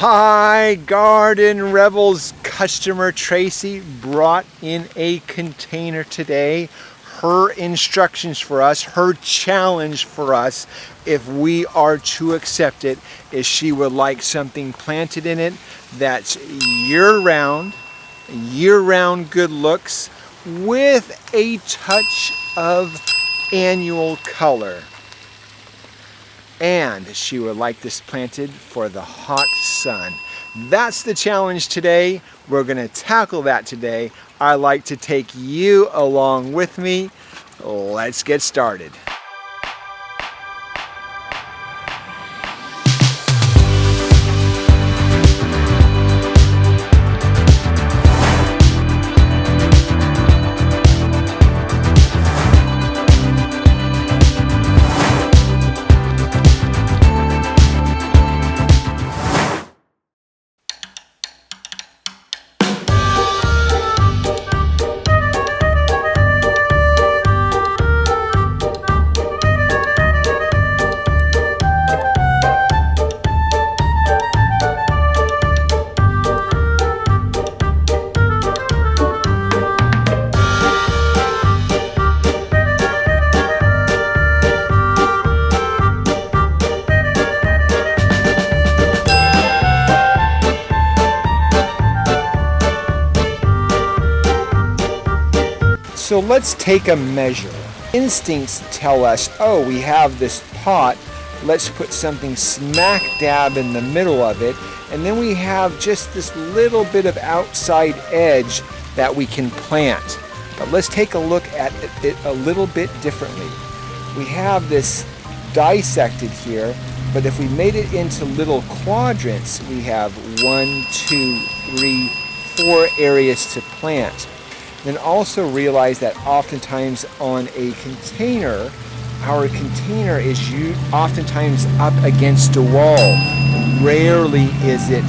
Hi, Garden Rebels customer Tracy brought in a container today. Her instructions for us, her challenge for us, if we are to accept it, is she would like something planted in it that's year-round good looks with a touch of annual color. And she would like this planted for the hot sun. That's the challenge today. We're going to tackle that today. I like to take you along with me. Let's get started. So let's take a measure. Instincts tell us, oh, we have this pot, let's put something smack dab in the middle of it, and then we have just this little bit of outside edge that we can plant. But let's take a look at it a little bit differently. We have this dissected here, but if we made it into little quadrants, we have 1, 2, 3, 4 areas to plant. Then also realize that oftentimes on a container, our container is oftentimes up against a wall. Rarely is it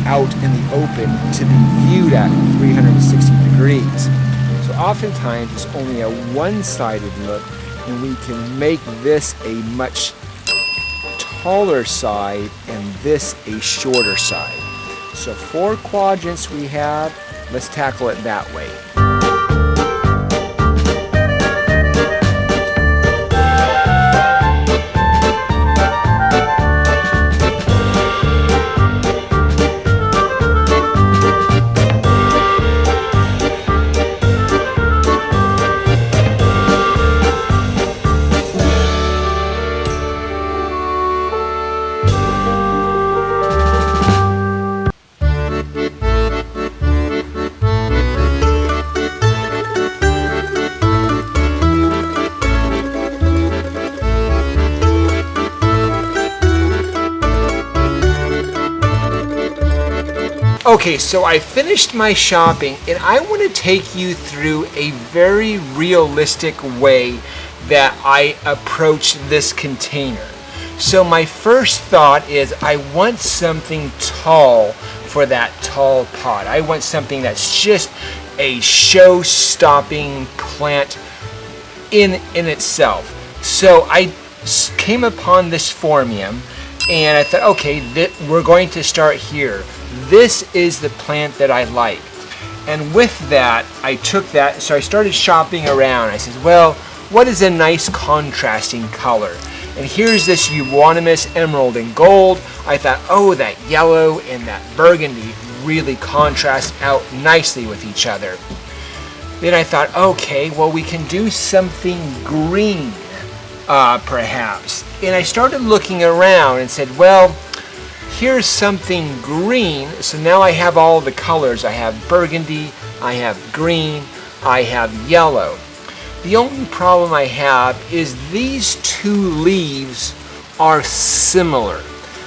out in the open to be viewed at 360 degrees. So oftentimes it's only a one-sided look, and we can make this a much taller side and this a shorter side. So 4 quadrants we have. Let's tackle it that way. Okay, so I finished my shopping and I want to take you through a very realistic way that I approach this container. So my first thought is I want something tall for that tall pot. I want something that's just a show-stopping plant in itself. So I came upon this Phormium and I thought, okay, we're going to start here. This is the plant that I like. And with that, I took that, so I started shopping around. I said, well, what is a nice contrasting color? And here's this Euonymus Emerald and Gold. I thought, oh, that yellow and that burgundy really contrast out nicely with each other. Then I thought, okay, well, we can do something green, perhaps. And I started looking around and said, well, here's something green. So now I have all the colors. I have burgundy, I have green, I have yellow. The only problem I have is these 2 leaves are similar.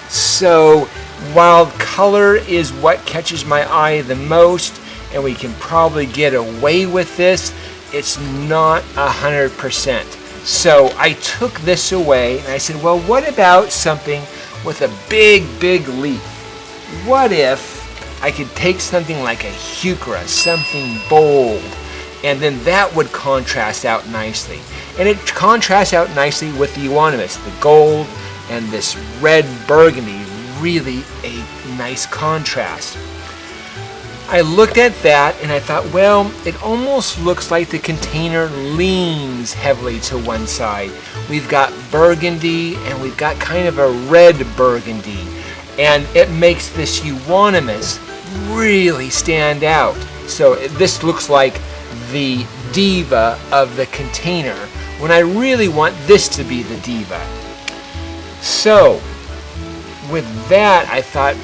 So while color is what catches my eye the most, and we can probably get away with this, it's not 100%. So I took this away and I said, well, what about something with a big leaf? What if I could take something like a heuchera, something bold, and then that would contrast out nicely. And it contrasts out nicely with the Euonymus, the gold and this red burgundy, really a nice contrast. I looked at that and I thought, well, it almost looks like the container leans heavily to one side. We've got burgundy and we've got kind of a red burgundy, and it makes this euonymus really stand out. So this looks like the diva of the container when I really want this to be the diva. So with that, I thought,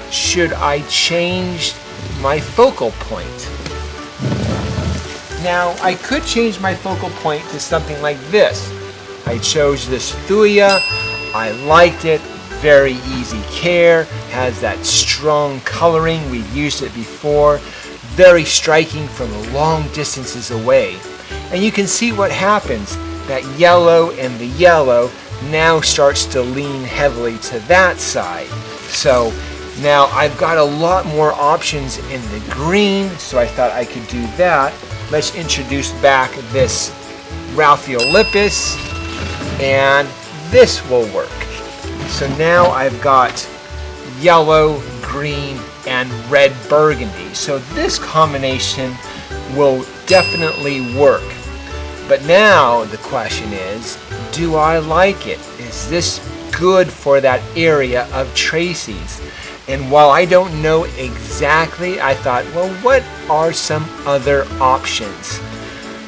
should I change my focal point? Now, I could change my focal point to something like this. I chose this Thuya. I liked it. Very easy care. Has that strong coloring. We've used it before. Very striking from long distances away. And you can see what happens. That yellow and the yellow now starts to lean heavily to that side. So now I've got a lot more options in the green, so I thought I could do that. Let's introduce back this Ralphiolippus, and this will work. So now I've got yellow, green, and red burgundy. So this combination will definitely work. But now the question is, do I like it? Is this good for that area of Tracy's? And while I don't know exactly, I thought, well, what are some other options?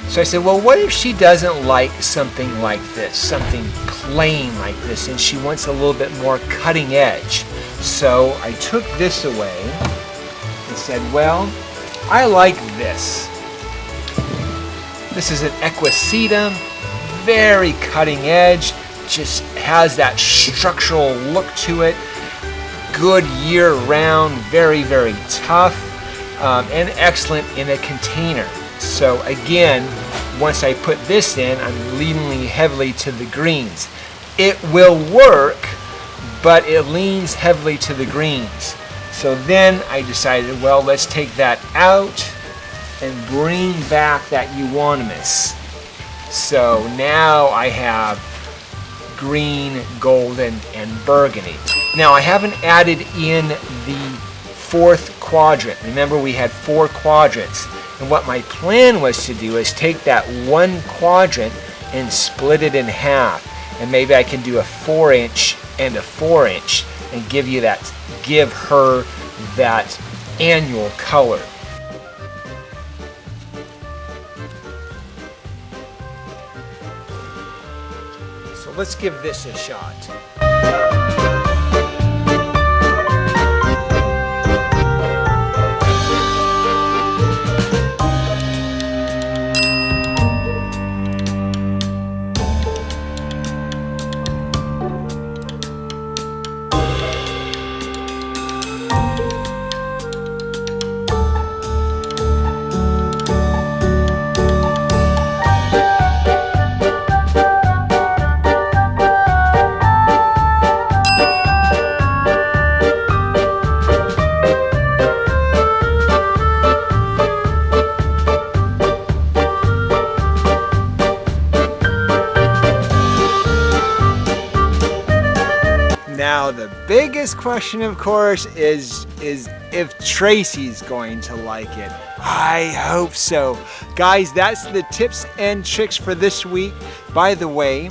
So I said, well, what if she doesn't like something like this, something plain like this, and she wants a little bit more cutting edge? So I took this away and said, well, I like this. This is an Equisetum, very cutting edge, just has that structural look to it. Good year-round, very, very tough, and excellent in a container. So again, once I put this in, I'm leaning heavily to the greens. It will work, but it leans heavily to the greens. So then I decided, well, let's take that out and bring back that euonymus. So now I have green, golden, and burgundy. Now I haven't added in the fourth quadrant. Remember, we had 4 quadrants. And what my plan was to do is take that one quadrant and split it in half. And maybe I can do a 4-inch and a 4-inch and give her that annual color. So let's give this a shot. Now the biggest question, of course, is if Tracy's going to like it. I hope so. Guys, that's the tips and tricks for this week. By the way,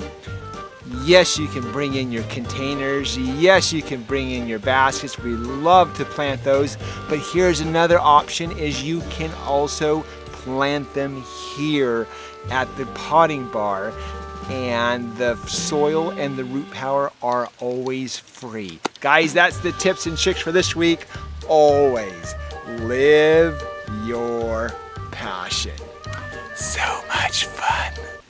yes, you can bring in your containers. Yes, you can bring in your baskets. We love to plant those. But here's another option, is you can also plant them here at the potting bar. And the soil and the root power are always free. Guys, that's the tips and tricks for this week. Always live your passion. So much fun.